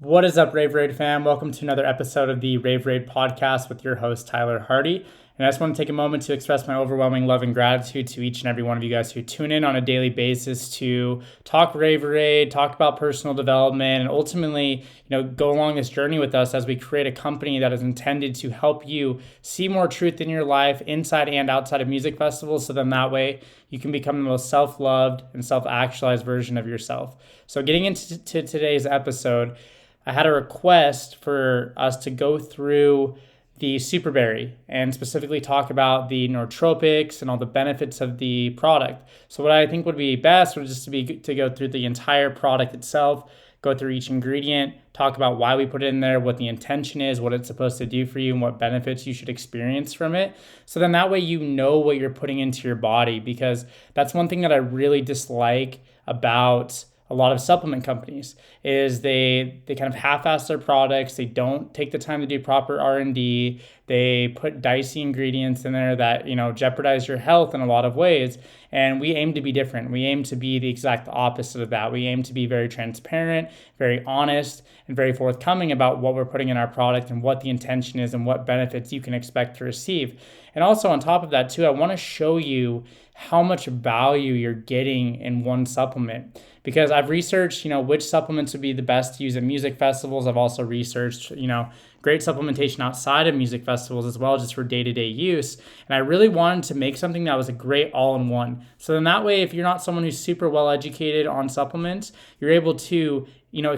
What is up, Raveraide fam? Welcome to another episode of the Raveraide podcast with your host, Tyler Hardy. And I just want to take a moment to express my overwhelming love and gratitude to each and every one of you guys who tune in on a daily basis to talk Raveraide, talk about personal development, and ultimately, go along this journey with us as we create a company that is intended to help you see more truth in your life inside and outside of music festivals. So then that way you can become the most self-loved and self-actualized version of yourself. So getting into today's episode, I had a request for us to go through the Superberry and specifically talk about the nootropics and all the benefits of the product. So what I think would be best would just to go through the entire product itself, go through each ingredient, talk about why we put it in there, what the intention is, what it's supposed to do for you, and what benefits you should experience from it. So then that way you know what you're putting into your body, because that's one thing that I really dislike about a lot of supplement companies is they kind of half-ass their products. They don't take the time to do proper R&D. They put dicey ingredients in there that, jeopardize your health in a lot of ways. And we aim to be different. We aim to be the exact opposite of that. We aim to be very transparent, very honest, and very forthcoming about what we're putting in our product and what the intention is and what benefits you can expect to receive. And also on top of that too, I want to show you how much value you're getting in one supplement, because I've researched, which supplements would be the best to use at music festivals. I've also researched, great supplementation outside of music festivals as well, just for day-to-day use. And I really wanted to make something that was a great all-in-one. So then that way, if you're not someone who's super well educated on supplements, you're able to,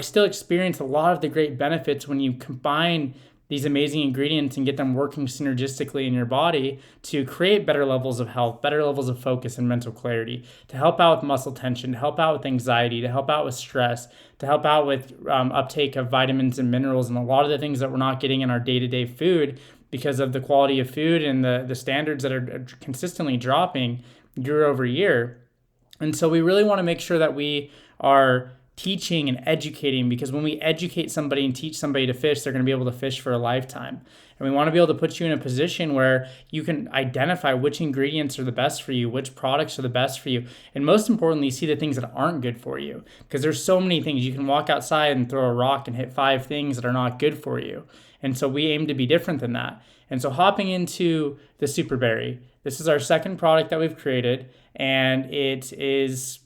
still experience a lot of the great benefits when you combine these amazing ingredients and get them working synergistically in your body to create better levels of health, better levels of focus and mental clarity, to help out with muscle tension, to help out with anxiety, to help out with stress, to help out with uptake of vitamins and minerals, and a lot of the things that we're not getting in our day-to-day food because of the quality of food and the standards that are consistently dropping year over year. And so we really want to make sure that we are teaching and educating, because when we educate somebody and teach somebody to fish, they're going to be able to fish for a lifetime. And we want to be able to put you in a position where you can identify which ingredients are the best for you, which products are the best for you, and most importantly, see the things that aren't good for you, because there's so many things. You can walk outside and throw a rock and hit 5 things that are not good for you. And so we aim to be different than that. And so hopping into the Superberry, this is our second product that we've created, and it is,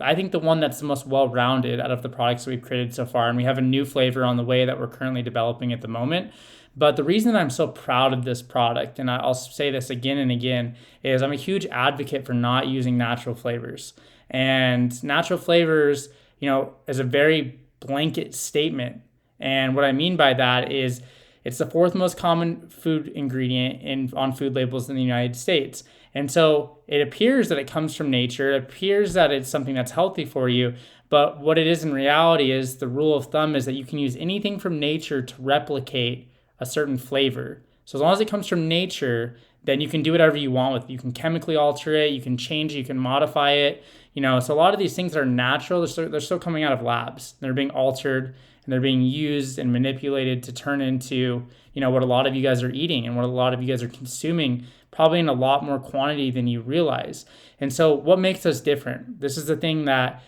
I think, the one that's the most well-rounded out of the products that we've created so far. And we have a new flavor on the way that we're currently developing at the moment. But the reason that I'm so proud of this product, and I'll say this again and again, is I'm a huge advocate for not using natural flavors. And natural flavors, is a very blanket statement. And what I mean by that is it's the 4th most common food ingredient on food labels in the United States. And so it appears that it comes from nature. It appears that it's something that's healthy for you. But what it is in reality is the rule of thumb is that you can use anything from nature to replicate a certain flavor. So as long as it comes from nature, then you can do whatever you want with it. You can chemically alter it, you can change it, you can modify it. So a lot of these things that are natural, they're still coming out of labs. They're being altered and they're being used and manipulated to turn into, what a lot of you guys are eating and what a lot of you guys are consuming, probably in a lot more quantity than you realize. And so what makes us different? This is the thing that,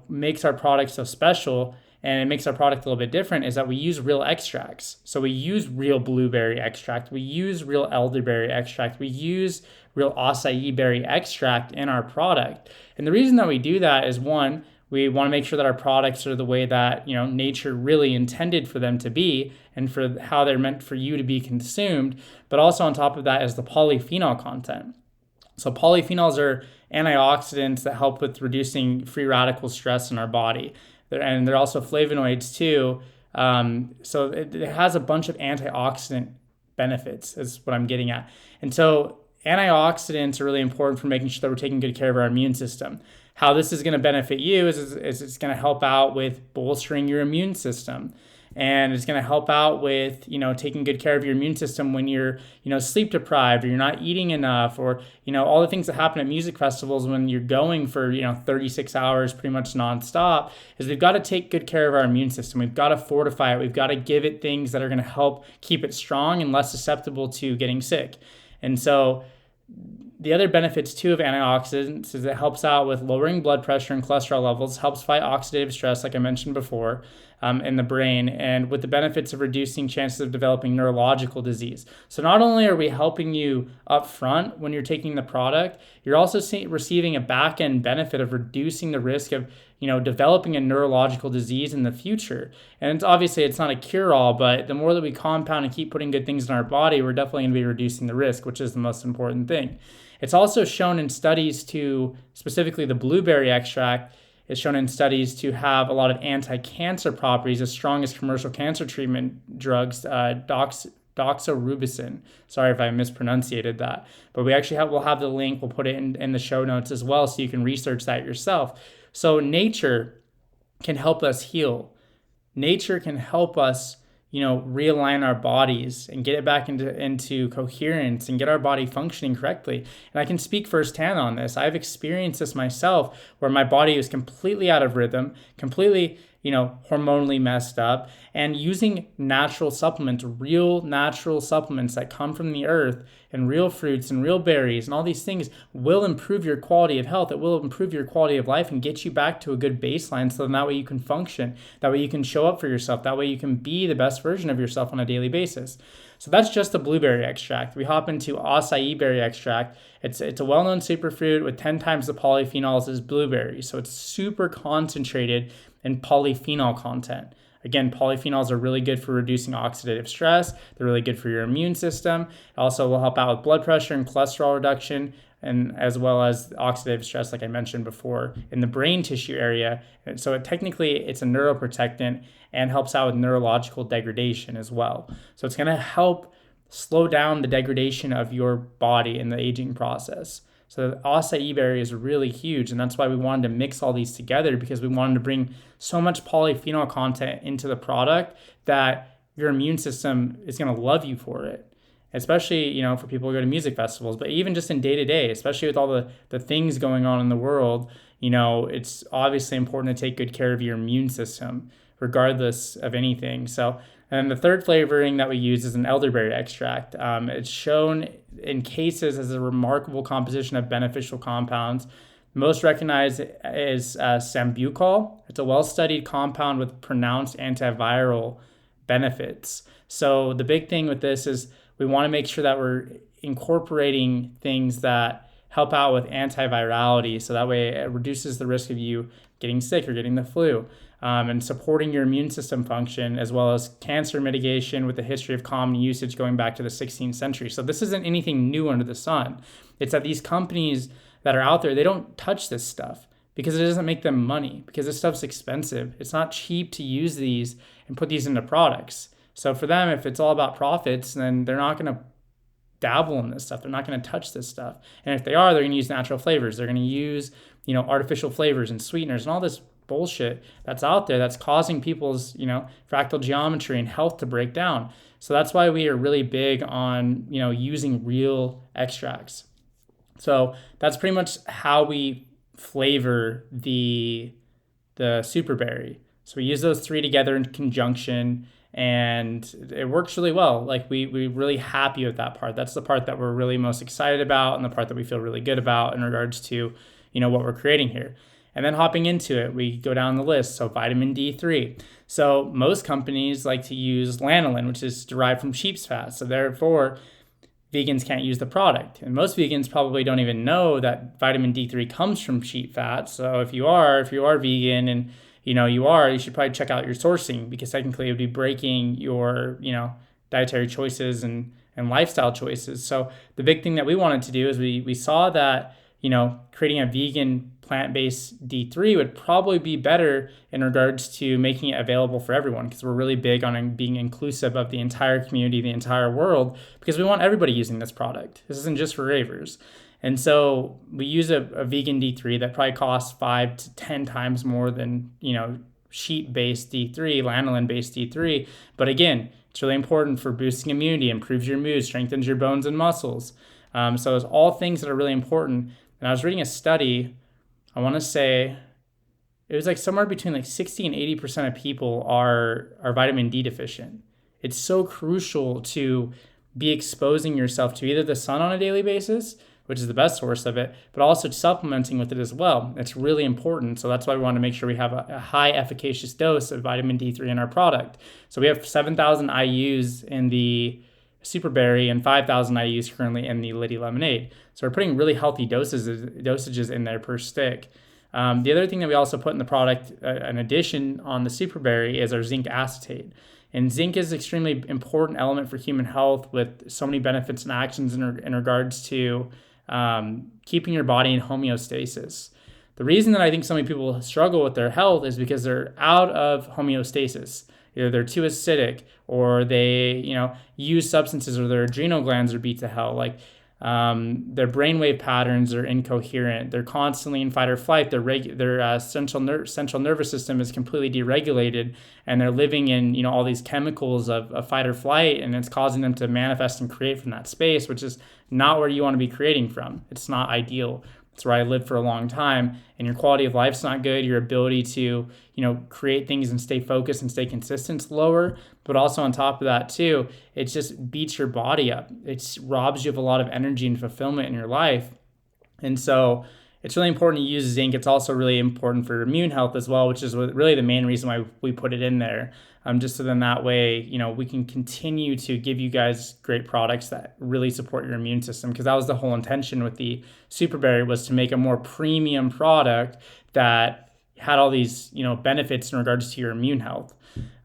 makes our product so special, and it makes our product a little bit different, is that we use real extracts. So we use real blueberry extract, we use real elderberry extract, we use real acai berry extract in our product. And the reason that we do that is, one, we want to make sure that our products are the way that, nature really intended for them to be and for how they're meant for you to be consumed. But also on top of that is the polyphenol content. So polyphenols are antioxidants that help with reducing free radical stress in our body. And they're also flavonoids too. So it has a bunch of antioxidant benefits is what I'm getting at. And so antioxidants are really important for making sure that we're taking good care of our immune system. How this is going to benefit you is it's going to help out with bolstering your immune system. And it's going to help out with, taking good care of your immune system when you're, sleep deprived or you're not eating enough, or, all the things that happen at music festivals when you're going for, 36 hours pretty much nonstop, is we've got to take good care of our immune system. We've got to fortify it. We've got to give it things that are going to help keep it strong and less susceptible to getting sick. And so the other benefits too of antioxidants is it helps out with lowering blood pressure and cholesterol levels, helps fight oxidative stress, like I mentioned before. in the brain, and with the benefits of reducing chances of developing neurological disease. So not only are we helping you up front when you're taking the product, you're also receiving a back end benefit of reducing the risk of developing a neurological disease in the future. And it's not a cure-all, but the more that we compound and keep putting good things in our body, we're definitely going to be reducing the risk, which is the most important thing. It's also shown in studies specifically the blueberry extract, is shown in studies to have a lot of anti-cancer properties, as strong as commercial cancer treatment drugs, doxorubicin. Sorry if I mispronunciated that, but we'll have the link. We'll put it in the show notes as well, so you can research that yourself. So nature can help us heal. Nature can help us, realign our bodies and get it back into coherence and get our body functioning correctly. And I can speak firsthand on this. I've experienced this myself, where my body was completely out of rhythm, completely, hormonally messed up, and using natural supplements, real natural supplements that come from the earth and real fruits and real berries and all these things will improve your quality of health. It will improve your quality of life and get you back to a good baseline, so that way you can function, that way you can show up for yourself, that way you can be the best version of yourself on a daily basis. So that's just the blueberry extract. We hop into acai berry extract. It's a well-known superfruit with 10 times the polyphenols as blueberry. So it's super concentrated in polyphenol content. Again, polyphenols are really good for reducing oxidative stress. They're really good for your immune system. It also will help out with blood pressure and cholesterol reduction, and as well as oxidative stress, like I mentioned before, in the brain tissue area. And so it's a neuroprotectant and helps out with neurological degradation as well. So it's going to help slow down the degradation of your body in the aging process. So the acai berry is really huge, and that's why we wanted to mix all these together, because we wanted to bring so much polyphenol content into the product that your immune system is going to love you for it. Especially, for people who go to music festivals, but even just in day-to-day, especially with all the things going on in the world, it's obviously important to take good care of your immune system, regardless of anything. So, and the third flavoring that we use is an elderberry extract. It's shown in cases as a remarkable composition of beneficial compounds. Most recognized is sambucol. It's a well-studied compound with pronounced antiviral benefits. So the big thing with this is we want to make sure that we're incorporating things that help out with antivirality, so that way it reduces the risk of you getting sick or getting the flu, and supporting your immune system function, as well as cancer mitigation with a history of common usage going back to the 16th century. So this isn't anything new under the sun. It's that these companies that are out there, they don't touch this stuff because it doesn't make them money, because this stuff's expensive. It's not cheap to use these and put these into products. So for them, if it's all about profits, then they're not going to dabble in this stuff. They're not going to touch this stuff. And if they are, they're going to use natural flavors. They're going to use, artificial flavors and sweeteners and all this bullshit that's out there that's causing people's, fractal geometry and health to break down. So that's why we are really big on, using real extracts. So that's pretty much how we flavor the superberry. So we use those three together in conjunction, and it works really well. Like we're really happy with that part. That's the part that we're really most excited about, and the part that we feel really good about in regards to, what we're creating here. And then hopping into it, we go down the list. So vitamin D3. So most companies like to use lanolin, which is derived from sheep's fat. So therefore, vegans can't use the product. And most vegans probably don't even know that vitamin D3 comes from sheep fat. So if you are vegan and you should probably check out your sourcing, because technically it would be breaking your, dietary choices and lifestyle choices. So the big thing that we wanted to do is we saw that, creating a vegan plant-based D3 would probably be better in regards to making it available for everyone, because we're really big on being inclusive of the entire community, the entire world, because we want everybody using this product. This isn't just for ravers. And so we use a vegan D3 that probably costs 5 to 10 times more than, sheep-based D3, lanolin-based D3. But again, it's really important for boosting immunity, improves your mood, strengthens your bones and muscles. So it's all things that are really important. And I was reading a study, I want to say it was like somewhere between like 60 and 80% of people are vitamin D deficient. It's so crucial to be exposing yourself to either the sun on a daily basis which is the best source of it, but also supplementing with it as well. It's really important. So that's why we want to make sure we have a high efficacious dose of vitamin D3 in our product. So we have 7,000 IUs in the Superberry and 5,000 IUs currently in the Liddy Lemonade. So we're putting really healthy dosages in there per stick. The other thing that we also put in the product, an addition on the Superberry, is our zinc acetate. And zinc is an extremely important element for human health with so many benefits and actions in regards to keeping your body in homeostasis. The reason that I think so many people struggle with their health is because they're out of homeostasis. Either they're too acidic, or they, use substances, or their adrenal glands are beat to hell. Like their brainwave patterns are incoherent. They're constantly in fight or flight. Their central nervous system is completely deregulated, and they're living in all these chemicals of fight or flight, and it's causing them to manifest and create from that space, which is not where you want to be creating from. It's not ideal. It's where I lived for a long time, and your quality of life's not good. Your ability to, create things and stay focused and stay consistent is lower. But also on top of that too, it just beats your body up. It robs you of a lot of energy and fulfillment in your life. And so it's really important to use zinc. It's also really important for immune health as well, which is really the main reason why we put it in there. Just so then that way, we can continue to give you guys great products that really support your immune system. Because that was the whole intention with the Superberry, was to make a more premium product that had all these, benefits in regards to your immune health.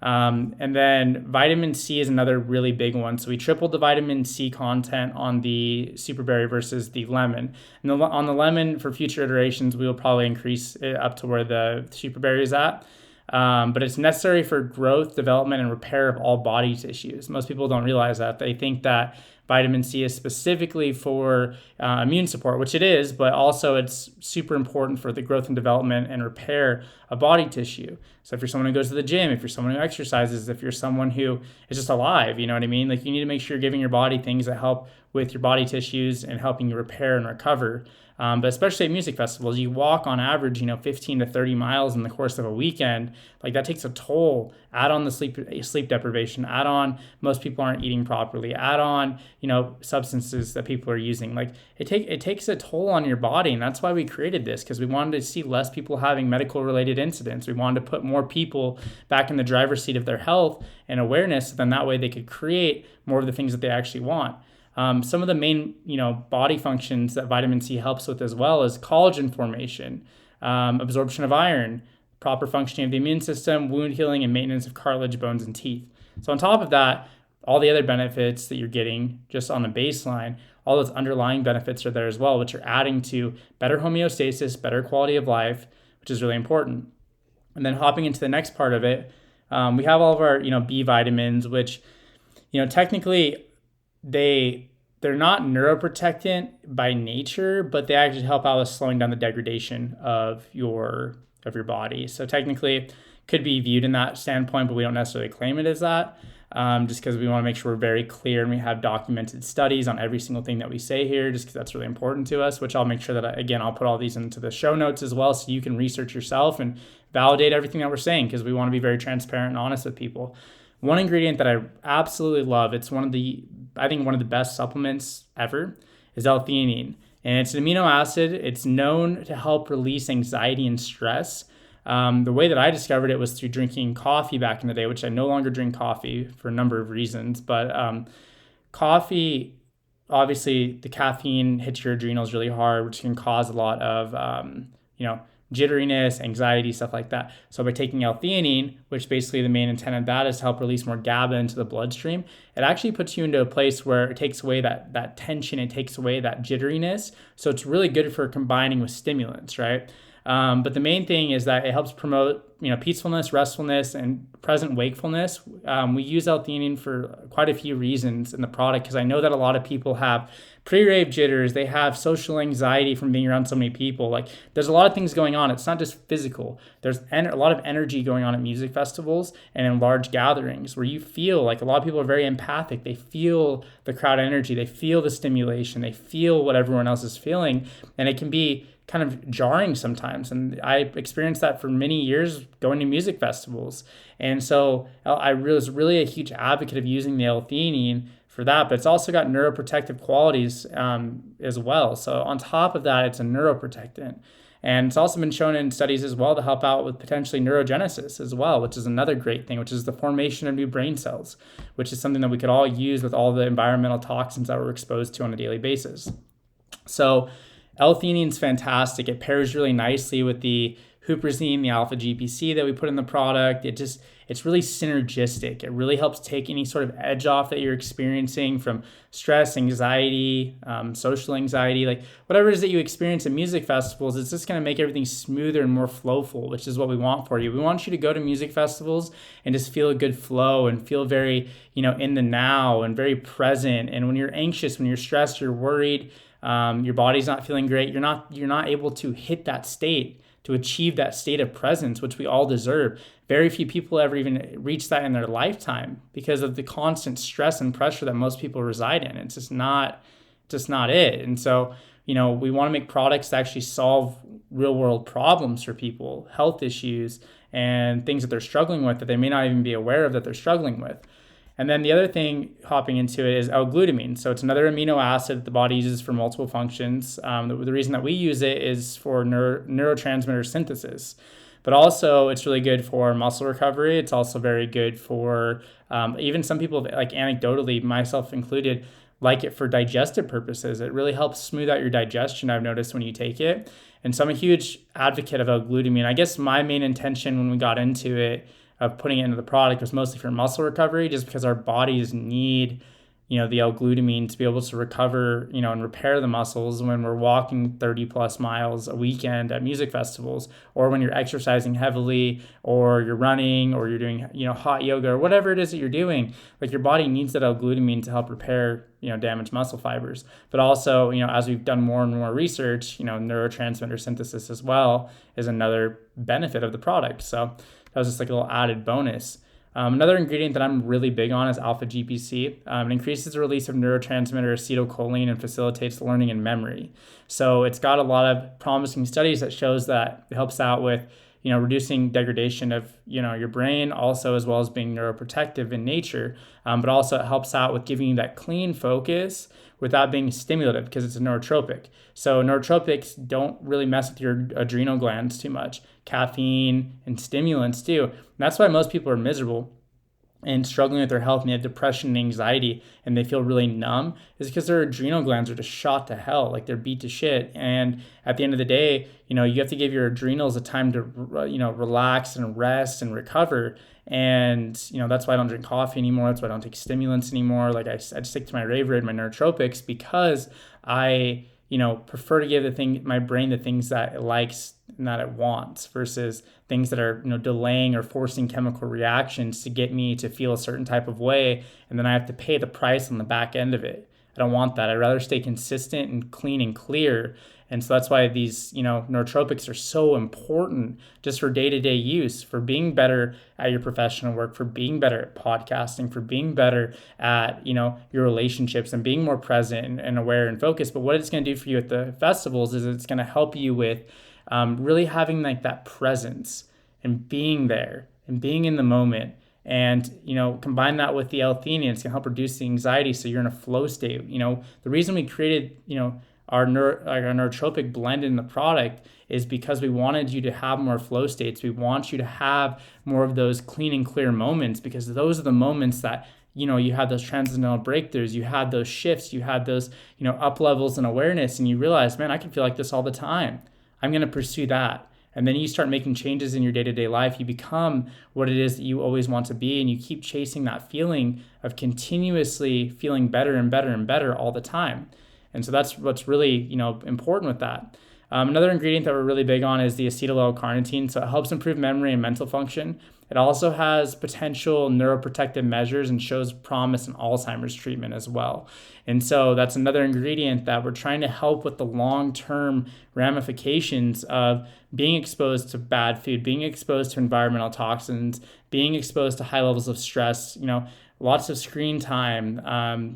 And then vitamin C is another really big one. So we tripled the vitamin C content on the Superberry versus the lemon. And on the lemon, for future iterations, we will probably increase it up to where the Superberry is at. But it's necessary for growth, development, and repair of all body tissues. Most people don't realize that. They think that vitamin C is specifically for immune support, which it is, but also it's super important for the growth and development and repair of body tissue. So if you're someone who goes to the gym, if you're someone who exercises, if you're someone who is just alive, you know what I mean? Like, you need to make sure you're giving your body things that help with your body tissues and helping you repair and recover. But especially at music festivals, you walk on average, 15 to 30 miles in the course of a weekend. Like, that takes a toll. Add on the sleep deprivation. Add on most people aren't eating properly. Add on, substances that people are using. Like, it takes a toll on your body, and that's why we created this, because we wanted to see less people having medical related incidents. We wanted to put more people back in the driver's seat of their health and awareness, so then that way they could create more of the things that they actually want. Some of the main, body functions that vitamin C helps with as well is collagen formation, absorption of iron, proper functioning of the immune system, wound healing, and maintenance of cartilage, bones, and teeth. So on top of that, all the other benefits that you're getting just on the baseline, all those underlying benefits are there as well, which are adding to better homeostasis, better quality of life, which is really important. And then hopping into the next part of it, we have all of our, B vitamins, which, technically, they're not neuroprotectant by nature, but they actually help out with slowing down the degradation of your body. So technically it could be viewed in that standpoint, but we don't necessarily claim it as that, just because we want to make sure we're very clear and we have documented studies on every single thing that we say here, just because that's really important to us, which I'll make sure that, I'll put all these into the show notes as well, so you can research yourself and validate everything that we're saying, because we want to be very transparent and honest with people. One ingredient that I absolutely love, it's one of the best supplements ever, is L-theanine. And it's an amino acid. It's known to help release anxiety and stress. The way that I discovered it was through drinking coffee back in the day, which I no longer drink coffee for a number of reasons. But coffee, obviously the caffeine hits your adrenals really hard, which can cause a lot of, jitteriness, anxiety, stuff like that. So by taking L-theanine, which basically the main intent of that is to help release more GABA into the bloodstream, it actually puts you into a place where it takes away that tension, it takes away that jitteriness. So it's really good for combining with stimulants, right? But the main thing is that it helps promote, peacefulness, restfulness, and present wakefulness. We use L-theanine for quite a few reasons in the product, because I know that a lot of people have pre-rave jitters. They have social anxiety from being around so many people. Like, there's a lot of things going on. It's not just physical. There's a lot of energy going on at music festivals and in large gatherings, where you feel like a lot of people are very empathic. They feel the crowd energy. They feel the stimulation. They feel what everyone else is feeling. And it can be kind of jarring sometimes. And I experienced that for many years going to music festivals. And so I was really a huge advocate of using the L-theanine for that, but it's also got neuroprotective qualities as well. So on top of that, it's a neuroprotectant. And it's also been shown in studies as well to help out with potentially neurogenesis as well, which is another great thing, which is the formation of new brain cells, which is something that we could all use with all the environmental toxins that we're exposed to on a daily basis. So L-theanine is fantastic. It pairs really nicely with the huperzine, the alpha GPC that we put in the product. It's really synergistic. It really helps take any sort of edge off that you're experiencing from stress, anxiety, social anxiety, like whatever it is that you experience at music festivals. It's just going to make everything smoother and more flowful, which is what we want for you. We want you to go to music festivals and just feel a good flow and feel very, in the now and very present. And when you're anxious, when you're stressed, you're worried, your body's not feeling great, you're not able to hit that state, to achieve that state of presence, which we all deserve. Very few people ever even reach that in their lifetime because of the constant stress and pressure that most people reside in. It's just not it. And so, we want to make products that actually solve real world problems for people, health issues and things that they're struggling with that they may not even be aware of that they're struggling with. And then the other thing hopping into it is L-glutamine. So it's another amino acid that the body uses for multiple functions. The reason that we use it is for neurotransmitter synthesis. But also it's really good for muscle recovery. It's also very good for even some people, like anecdotally, myself included, like it for digestive purposes. It really helps smooth out your digestion, I've noticed, when you take it. And so I'm a huge advocate of L-glutamine. I guess my main intention when we got into it of putting it into the product was mostly for muscle recovery, just because our bodies need, the L-glutamine to be able to recover, and repair the muscles when we're walking 30 plus miles a weekend at music festivals, or when you're exercising heavily, or you're running, or you're doing, hot yoga, or whatever it is that you're doing. Like, your body needs that L-glutamine to help repair, damaged muscle fibers. But also, as we've done more and more research, neurotransmitter synthesis as well is another benefit of the product. So that was just like a little added bonus. Another ingredient that I'm really big on is alpha GPC. It increases the release of neurotransmitter acetylcholine and facilitates learning and memory. So it's got a lot of promising studies that shows that it helps out with, reducing degradation of, your brain, also as well as being neuroprotective in nature. But also it helps out with giving you that clean focus without being stimulative, because it's a neurotropic. So neurotropics don't really mess with your adrenal glands too much. Caffeine and stimulants do. And that's why most people are miserable and struggling with their health, and they have depression and anxiety, and they feel really numb, is because their adrenal glands are just shot to hell, like they're beat to shit. And at the end of the day, you have to give your adrenals a time to, relax and rest and recover. And, that's why I don't drink coffee anymore. That's why I don't take stimulants anymore. Like I stick to my Raveraide, my nootropics, because I, prefer to give my brain the things that it likes and that it wants, versus things that are, delaying or forcing chemical reactions to get me to feel a certain type of way. And then I have to pay the price on the back end of it. I don't want that. I'd rather stay consistent and clean and clear. And so that's why these, nootropics are so important just for day-to-day use, for being better at your professional work, for being better at podcasting, for being better at, your relationships and being more present and aware and focused. But what it's going to do for you at the festivals is it's going to help you with really having like that presence and being there and being in the moment. And, combine that with the L-theanine, it's going to help reduce the anxiety, so you're in a flow state. The reason we created, our neurotropic blend in the product is because we wanted you to have more flow states. We want you to have more of those clean and clear moments, because those are the moments that, you had those transcendental breakthroughs, you had those shifts, you had those, up levels in awareness, and you realize, man, I can feel like this all the time. I'm going to pursue that. And then you start making changes in your day-to-day life. You become what it is that you always want to be, and you keep chasing that feeling of continuously feeling better and better and better all the time. And so that's what's really, important with that. Another ingredient that we're really big on is the acetyl L-carnitine. So it helps improve memory and mental function. It also has potential neuroprotective measures and shows promise in Alzheimer's treatment as well. And so that's another ingredient that we're trying to help with the long-term ramifications of being exposed to bad food, being exposed to environmental toxins, being exposed to high levels of stress. lots of screen time,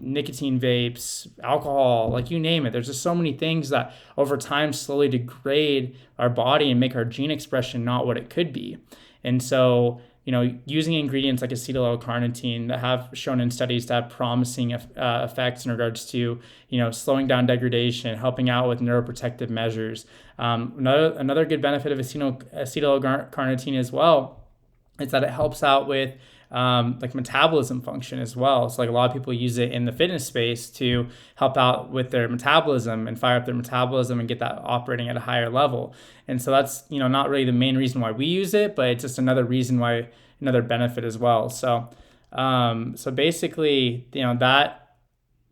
nicotine vapes, alcohol, like you name it. There's just so many things that over time slowly degrade our body and make our gene expression not what it could be. And so, using ingredients like acetyl L-carnitine that have shown in studies to have promising effects in regards to, slowing down degradation, helping out with neuroprotective measures. Another good benefit of acetyl L-carnitine as well is that it helps out with like metabolism function as well. So like a lot of people use it in the fitness space to help out with their metabolism and fire up their metabolism and get that operating at a higher level. And so that's, not really the main reason why we use it, but it's just another reason why, another benefit as well. So, so basically, that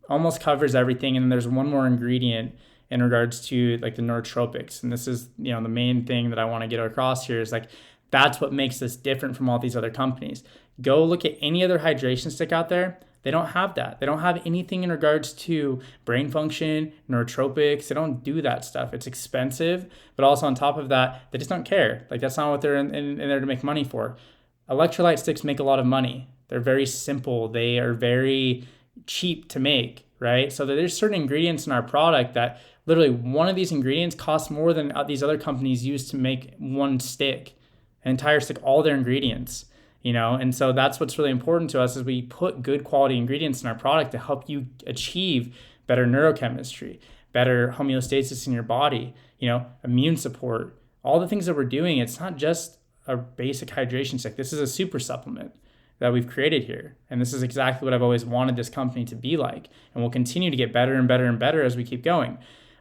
almost covers everything. And then there's one more ingredient in regards to like the nootropics. And this is, the main thing that I want to get across here is like, that's what makes this different from all these other companies. Go look at any other hydration stick out there. They don't have that. They don't have anything in regards to brain function, nootropics. They don't do that stuff. It's expensive, but also on top of that, they just don't care. Like that's not what they're in there to make money for. Electrolyte sticks make a lot of money. They're very simple. They are very cheap to make, right? So there's certain ingredients in our product that literally one of these ingredients costs more than these other companies use to make one stick, an entire stick, all their ingredients. And so that's what's really important to us is we put good quality ingredients in our product to help you achieve better neurochemistry, better homeostasis in your body, immune support, all the things that we're doing. It's not just a basic hydration stick. This is a super supplement that we've created here. And this is exactly what I've always wanted this company to be like. And we'll continue to get better and better and better as we keep going.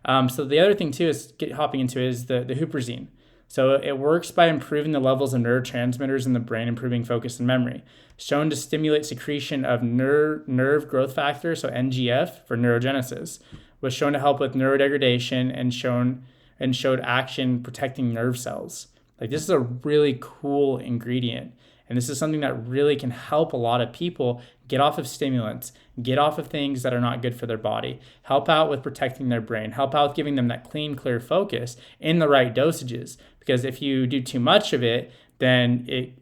So the other thing too is hopping into is the huperzine. So it works by improving the levels of neurotransmitters in the brain, improving focus and memory. Shown to stimulate secretion of nerve growth factor, so NGF, for neurogenesis. Was shown to help with neurodegradation and showed action protecting nerve cells. Like this is a really cool ingredient. And this is something that really can help a lot of people get off of stimulants, get off of things that are not good for their body, help out with protecting their brain, help out with giving them that clean, clear focus in the right dosages. Because if you do too much of it, then it,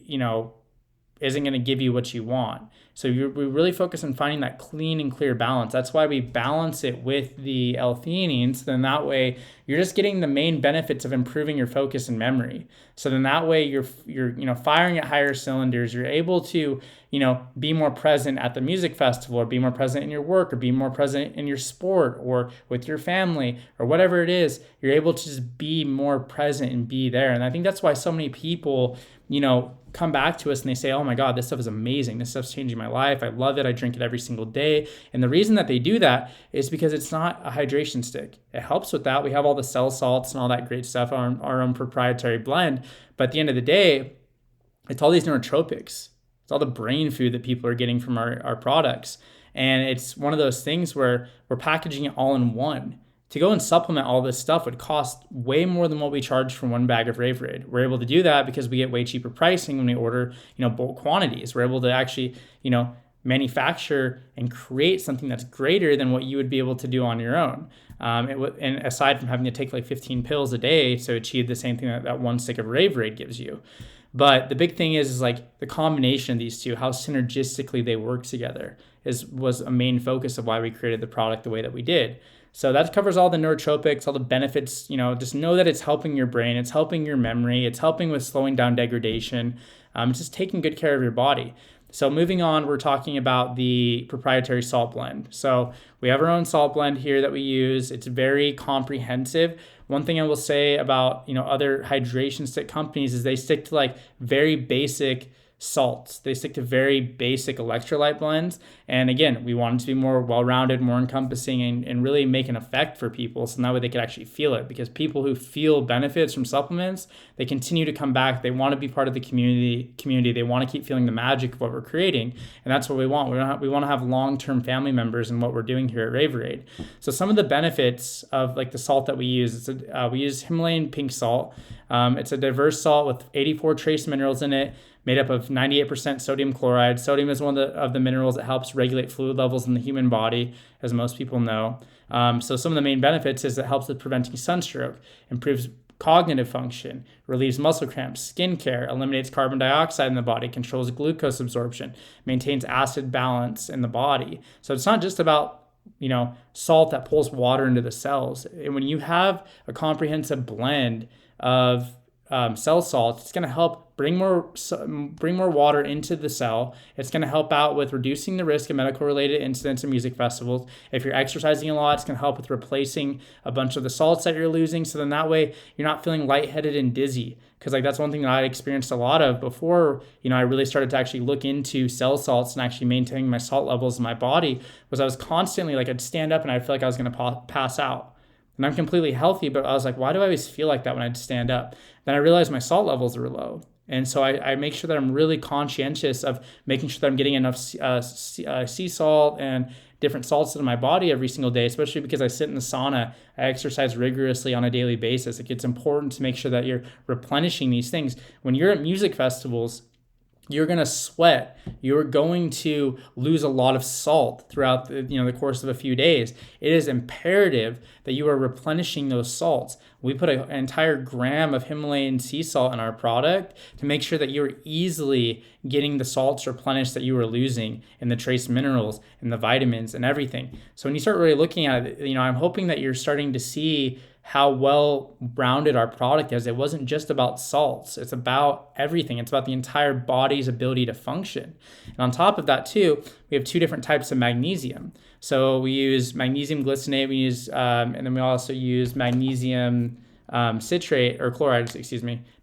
isn't going to give you what you want. So we really focus on finding that clean and clear balance. That's why we balance it with the L-theanines. Then that way you're just getting the main benefits of improving your focus and memory. So then that way you're firing at higher cylinders. You're able to, be more present at the music festival, or be more present in your work, or be more present in your sport, or with your family, or whatever it is. You're able to just be more present and be there. And I think that's why so many people, come back to us and they say, oh my God, this stuff is amazing. This stuff's changing my life. I love it. I drink it every single day. And the reason that they do that is because it's not a hydration stick. It helps with that. We have all the cell salts and all that great stuff, our own proprietary blend. But at the end of the day, it's all these nootropics. It's all the brain food that people are getting from our products. And it's one of those things where we're packaging it all in one. To go and supplement all this stuff would cost way more than what we charge for one bag of Raveraide. We're able to do that because we get way cheaper pricing when we order, bulk quantities. We're able to actually, manufacture and create something that's greater than what you would be able to do on your own. And aside from having to take like 15 pills a day to achieve the same thing that one stick of Raveraide gives you. But the big thing is like the combination of these two, how synergistically they work together was a main focus of why we created the product the way that we did. So that covers all the nootropics, all the benefits. Just know that it's helping your brain, it's helping your memory, it's helping with slowing down degradation. It's just taking good care of your body. So moving on, we're talking about the proprietary salt blend. So we have our own salt blend here that we use. It's very comprehensive. One thing I will say about other hydration stick companies is they stick to like very basic salts. They stick to very basic electrolyte blends. And again, we want it to be more well-rounded, more encompassing, and really make an effect for people. So that way they can actually feel it, because people who feel benefits from supplements, they continue to come back. They want to be part of the community. They want to keep feeling the magic of what we're creating. And that's what we want. We want to have long-term family members in what we're doing here at Raveraide. So some of the benefits of like the salt that we use, we use Himalayan pink salt. It's a diverse salt with 84 trace minerals in it, made up of 98% sodium chloride. Sodium is one of the minerals that helps regulate fluid levels in the human body, as most people know. So some of the main benefits is it helps with preventing sunstroke, improves cognitive function, relieves muscle cramps, skincare, eliminates carbon dioxide in the body, controls glucose absorption, maintains acid balance in the body. So it's not just about salt that pulls water into the cells. And when you have a comprehensive blend of cell salts, it's going to help bring more water into the cell. It's going to help out with reducing the risk of medical related incidents in music festivals. If you're exercising a lot, it's going to help with replacing a bunch of the salts that you're losing. So then that way you're not feeling lightheaded and dizzy. Because that's one thing that I experienced a lot of before, I really started to actually look into cell salts and actually maintaining my salt levels in my body, was I was constantly I'd stand up and I'd feel like I was going to pass out. And I'm completely healthy, but I was like, why do I always feel like that when I'd stand up? Then I realized my salt levels were low. And so I make sure that I'm really conscientious of making sure that I'm getting enough sea salt and different salts into my body every single day, especially because I sit in the sauna. I exercise rigorously on a daily basis. It's important to make sure that you're replenishing these things. When you're at music festivals, you're going to sweat. You're going to lose a lot of salt throughout the course of a few days. It is imperative that you are replenishing those salts. We put an entire gram of Himalayan sea salt in our product to make sure that you're easily getting the salts replenished that you were losing, and the trace minerals and the vitamins and everything. So when you start really looking at it, I'm hoping that you're starting to see how well-rounded our product is. It wasn't just about salts. It's about everything. It's about the entire body's ability to function. And on top of that too, we have two different types of magnesium. So we use magnesium glycinate, and then we also use magnesium citrate, or chloride,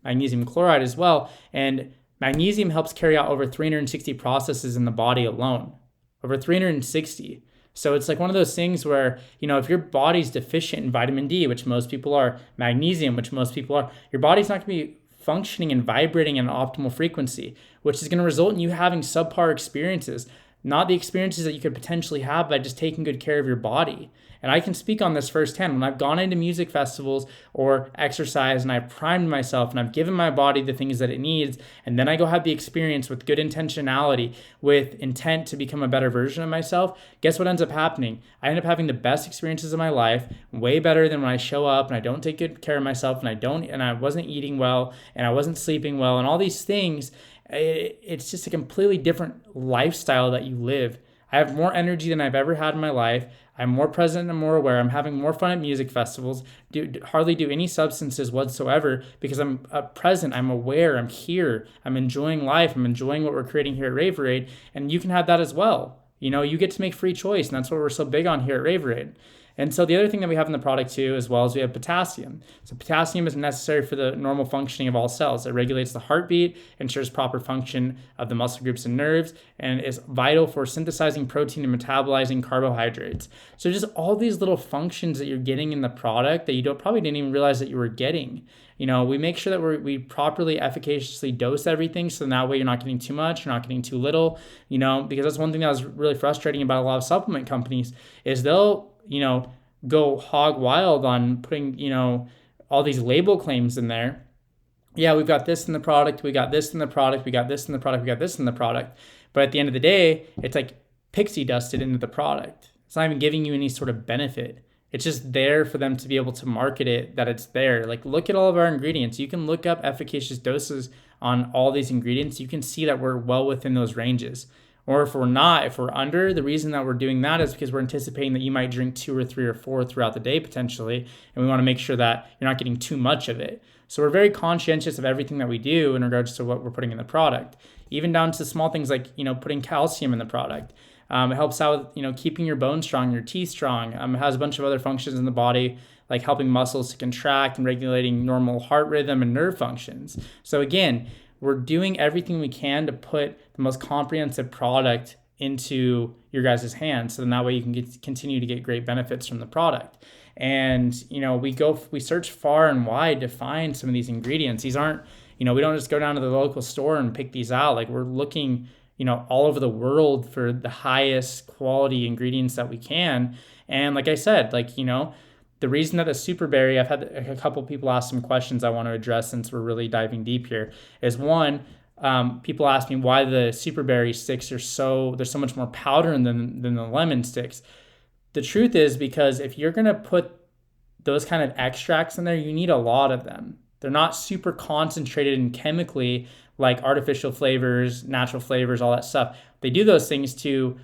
magnesium chloride as well. And magnesium helps carry out over 360 processes in the body alone. Over 360. So it's one of those things where, if your body's deficient in vitamin D, which most people are, magnesium, which most people are, your body's not going to be functioning and vibrating at an optimal frequency, which is going to result in you having subpar experiences, not the experiences that you could potentially have by just taking good care of your body. And I can speak on this firsthand. When I've gone into music festivals or exercise and I've primed myself and I've given my body the things that it needs, and then I go have the experience with good intentionality, with intent to become a better version of myself, guess what ends up happening? I end up having the best experiences of my life, way better than when I show up and I don't take good care of myself and I wasn't eating well and I wasn't sleeping well and all these things. It's just a completely different lifestyle that you live. I have more energy than I've ever had in my life. I'm more present and more aware. I'm having more fun at music festivals. Hardly do any substances whatsoever because I'm present. I'm aware. I'm here. I'm enjoying life. I'm enjoying what we're creating here at Raveraide. And you can have that as well. You get to make free choice. And that's what we're so big on here at Raveraide. And so the other thing that we have in the product too, as well, is we have potassium. So potassium is necessary for the normal functioning of all cells. It regulates the heartbeat, ensures proper function of the muscle groups and nerves, and is vital for synthesizing protein and metabolizing carbohydrates. So just all these little functions that you're getting in the product that you probably didn't even realize that you were getting. We make sure that we properly, efficaciously dose everything, so that way you're not getting too much, you're not getting too little, because that's one thing that was really frustrating about a lot of supplement companies is they'll, go hog wild on putting, all these label claims in there. Yeah, we've got this in the product, we got this in the product, we got this in the product, we got this in the product. But at the end of the day, it's like pixie dusted into the product. It's not even giving you any sort of benefit. It's just there for them to be able to market it, that it's there. Look at all of our ingredients. You can look up efficacious doses on all these ingredients. You can see that we're well within those ranges. Or if we're not, if we're under, the reason that we're doing that is because we're anticipating that you might drink 2 or 3 or 4 throughout the day potentially, and we want to make sure that you're not getting too much of it. So we're very conscientious of everything that we do in regards to what we're putting in the product, even down to small things like, putting calcium in the product. It helps out with, keeping your bones strong, your teeth strong. It has a bunch of other functions in the body, like helping muscles to contract and regulating normal heart rhythm and nerve functions. So again, we're doing everything we can to put the most comprehensive product into your guys' hands, so then that way you can continue to get great benefits from the product. And we search far and wide to find some of these ingredients. These aren't, we don't just go down to the local store and pick these out. We're looking, all over the world for the highest quality ingredients that we can. And like I said, the reason that the superberry, I've had a couple people ask some questions I want to address since we're really diving deep here, is one, people ask me why the superberry sticks there's so much more powder than the lemon sticks. The truth is because if you're going to put those kind of extracts in there, you need a lot of them. They're not super concentrated and chemically like artificial flavors, natural flavors, all that stuff. They do those things to,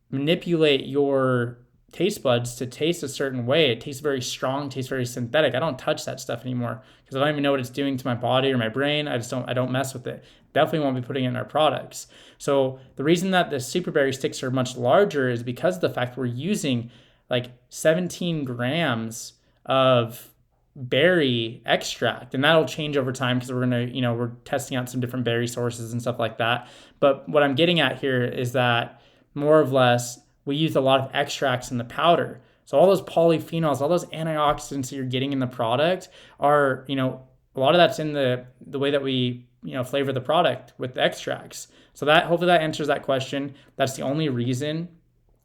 manipulate your taste buds to taste a certain way. It tastes very strong, tastes very synthetic. I don't touch that stuff anymore because I don't even know what it's doing to my body or my brain. I don't mess with it. Definitely won't be putting it in our products. So the reason that the superberry sticks are much larger is because of the fact we're using like 17 grams of berry extract, and that'll change over time because we're testing out some different berry sources and stuff like that. But what I'm getting at here is that more or less we use a lot of extracts in the powder. So all those polyphenols, all those antioxidants that you're getting in the product are, a lot of that's in the way that we, flavor the product with the extracts. So that hopefully that answers that question. That's the only reason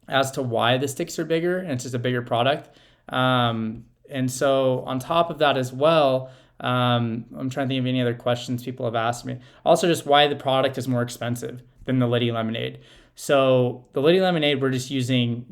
as to why the sticks are bigger, and it's just a bigger product. And so on top of that as well, I'm trying to think of any other questions people have asked me. Also, just why the product is more expensive than the Liddy lemonade. So the Liddy lemonade, we're just using,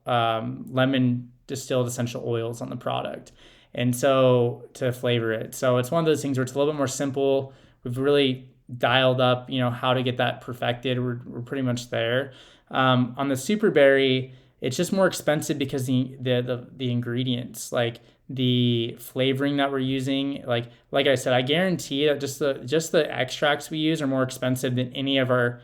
lemon distilled essential oils on the product. And so to flavor it. So it's one of those things where it's a little bit more simple. We've really dialed up, how to get that perfected. We're pretty much there. On the superberry, it's just more expensive because the ingredients, like the flavoring that we're using, like I said, I guarantee that just the extracts we use are more expensive than any of our,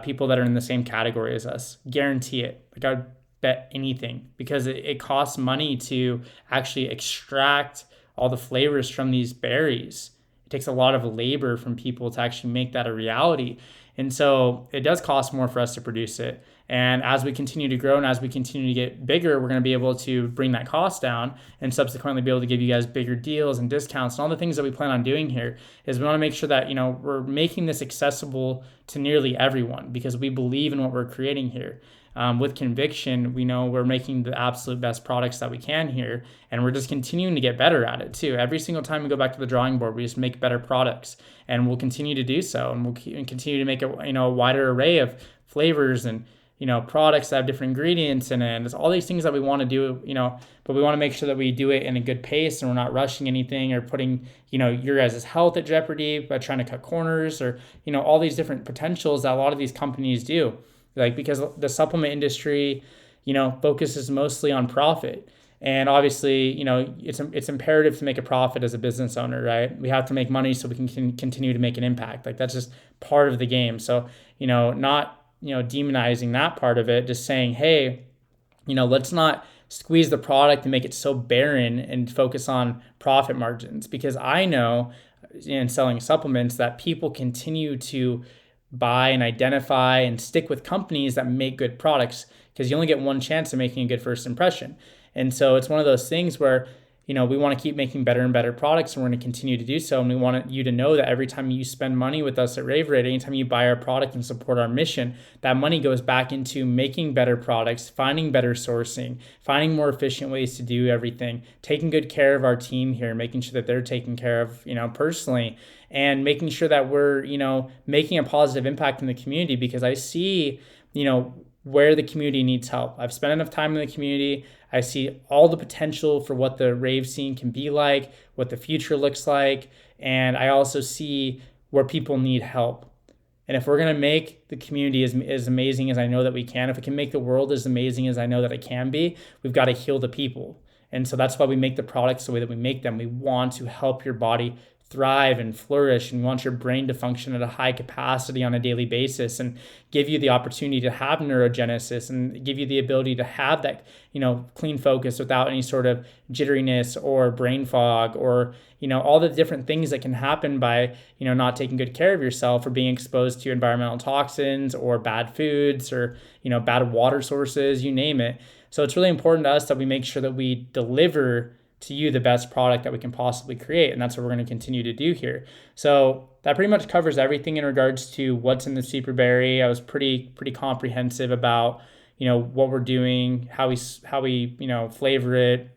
people that are in the same category as us. Guarantee it. Like I would bet anything, because it costs money to actually extract all the flavors from these berries. It takes a lot of labor from people to actually make that a reality. And so it does cost more for us to produce it. And as we continue to grow and as we continue to get bigger, we're going to be able to bring that cost down and subsequently be able to give you guys bigger deals and discounts. And all the things that we plan on doing here is we want to make sure that, we're making this accessible to nearly everyone, because we believe in what we're creating here. With conviction, we know we're making the absolute best products that we can here, and we're just continuing to get better at it too. Every single time we go back to the drawing board, we just make better products, and we'll continue to do so, and we'll continue to make a wider array of flavors and products that have different ingredients in it. And there's all these things that we want to do, but we want to make sure that we do it in a good pace and we're not rushing anything or putting, your guys' health at jeopardy by trying to cut corners or, all these different potentials that a lot of these companies do. Like, because the supplement industry, focuses mostly on profit. And obviously, it's imperative to make a profit as a business owner, right? We have to make money so we can continue to make an impact. Like, that's just part of the game. So, not, demonizing that part of it, just saying, hey, let's not squeeze the product and make it so barren and focus on profit margins. Because I know in selling supplements that people continue to buy and identify and stick with companies that make good products, because you only get one chance of making a good first impression. And so it's one of those things where, we want to keep making better and better products, and we're going to continue to do so. And we want you to know that every time you spend money with us at Raveraide, anytime you buy our product and support our mission, that money goes back into making better products, finding better sourcing, finding more efficient ways to do everything, taking good care of our team here, making sure that they're taken care of, personally, and making sure that we're, making a positive impact in the community, because I see, where the community needs help. I've spent enough time in the community. I see all the potential for what the rave scene can be like, what the future looks like, and I also see where people need help. And if we're going to make the community as amazing as I know that we can, if we can make the world as amazing as I know that it can be, we've got to heal the people. And so that's why we make the products the way that we make them. We want to help your body thrive and flourish, and we want your brain to function at a high capacity on a daily basis and give you the opportunity to have neurogenesis and give you the ability to have that, clean focus without any sort of jitteriness or brain fog or, all the different things that can happen by, not taking good care of yourself or being exposed to environmental toxins or bad foods or, bad water sources, you name it. So it's really important to us that we make sure that we deliver to you the best product that we can possibly create. And that's what we're going to continue to do here. So that pretty much covers everything in regards to what's in the superberry. I was pretty comprehensive about, what we're doing, how we flavor it,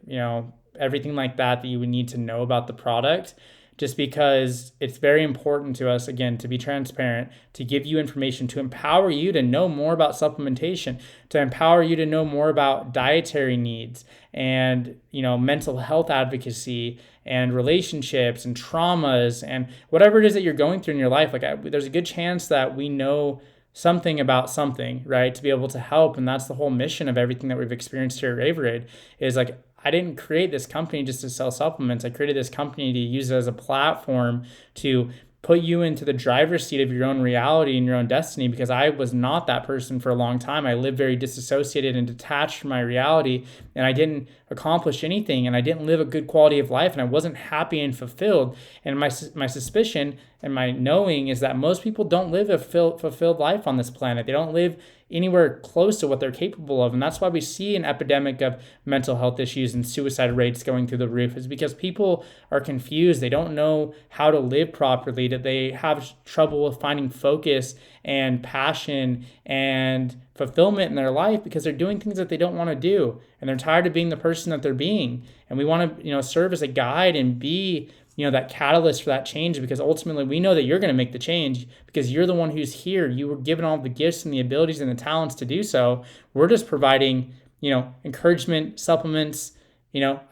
everything like that you would need to know about the product. just because it's very important to us, again, to be transparent, to give you information, to empower you to know more about supplementation, to empower you to know more about dietary needs and, mental health advocacy and relationships and traumas and whatever it is that you're going through in your life. There's a good chance that we know something about something, right, to be able to help. And that's the whole mission of everything that we've experienced here at Raveraide is I didn't create this company just to sell supplements. I created this company to use it as a platform to put you into the driver's seat of your own reality and your own destiny, because I was not that person for a long time. I lived very disassociated and detached from my reality, and I didn't accomplish anything, and I didn't live a good quality of life, and I wasn't happy and fulfilled. And my suspicion and my knowing is that most people don't live a fulfilled life on this planet. They don't live anywhere close to what they're capable of. And that's why we see an epidemic of mental health issues and suicide rates going through the roof, is because people are confused. They don't know how to live properly, that they have trouble with finding focus and passion and fulfillment in their life because they're doing things that they don't want to do. And they're tired of being the person that they're being. And we want to, serve as a guide and be that catalyst for that change, because ultimately we know that you're going to make the change because you're the one who's here. You were given all the gifts and the abilities and the talents to do so. We're just providing, encouragement, supplements,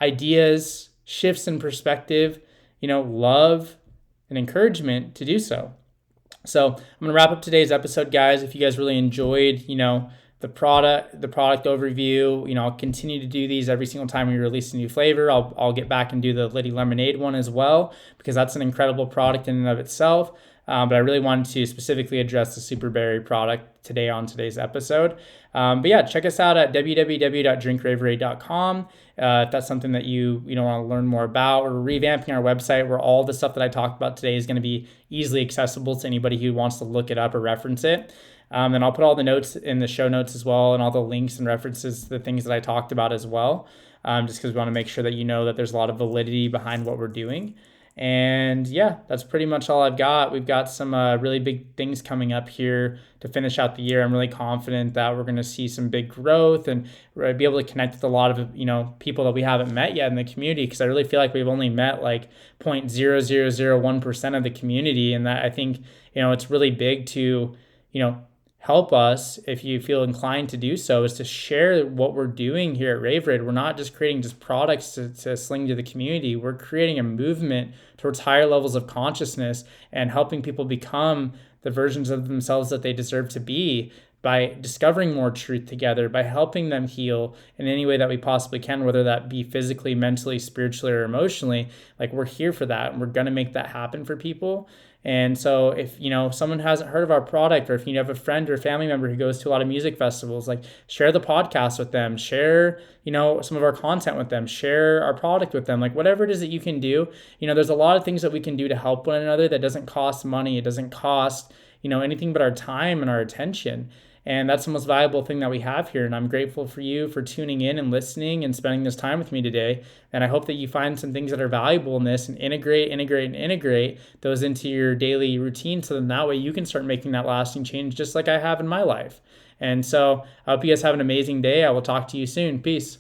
ideas, shifts in perspective, love and encouragement to do so. So I'm going to wrap up today's episode, guys. If you guys really enjoyed, the product overview, I'll continue to do these every single time we release a new flavor. I'll get back and do the Liddy Lemonade one as well, because that's an incredible product in and of itself. But I really wanted to specifically address the Superberry product today on today's episode. But yeah, check us out at www.drinkraveraide.com. If that's something that you want to learn more about. We're revamping our website where all the stuff that I talked about today is going to be easily accessible to anybody who wants to look it up or reference it. And I'll put all the notes in the show notes as well, and all the links and references to the things that I talked about as well, just because we want to make sure that that there's a lot of validity behind what we're doing. And yeah, that's pretty much all I've got. We've got some really big things coming up here to finish out the year. I'm really confident that we're going to see some big growth and be able to connect with a lot of people that we haven't met yet in the community, because I really feel like we've only met like 0.0001% of the community, and that I think it's really big to help us, if you feel inclined to do so, is to share what we're doing here at Raveraide. We're not just creating just products to sling to the community. We're creating a movement towards higher levels of consciousness and helping people become the versions of themselves that they deserve to be by discovering more truth together, by helping them heal in any way that we possibly can, whether that be physically, mentally, spiritually, or emotionally. We're here for that, and we're going to make that happen for people. And so if, someone hasn't heard of our product, or if you have a friend or family member who goes to a lot of music festivals, share the podcast with them, share, some of our content with them, share our product with them, whatever it is that you can do. There's a lot of things that we can do to help one another that doesn't cost money. It doesn't cost, anything but our time and our attention. And that's the most valuable thing that we have here. And I'm grateful for you for tuning in and listening and spending this time with me today. And I hope that you find some things that are valuable in this and integrate those into your daily routine, so then that way you can start making that lasting change just like I have in my life. And so I hope you guys have an amazing day. I will talk to you soon. Peace.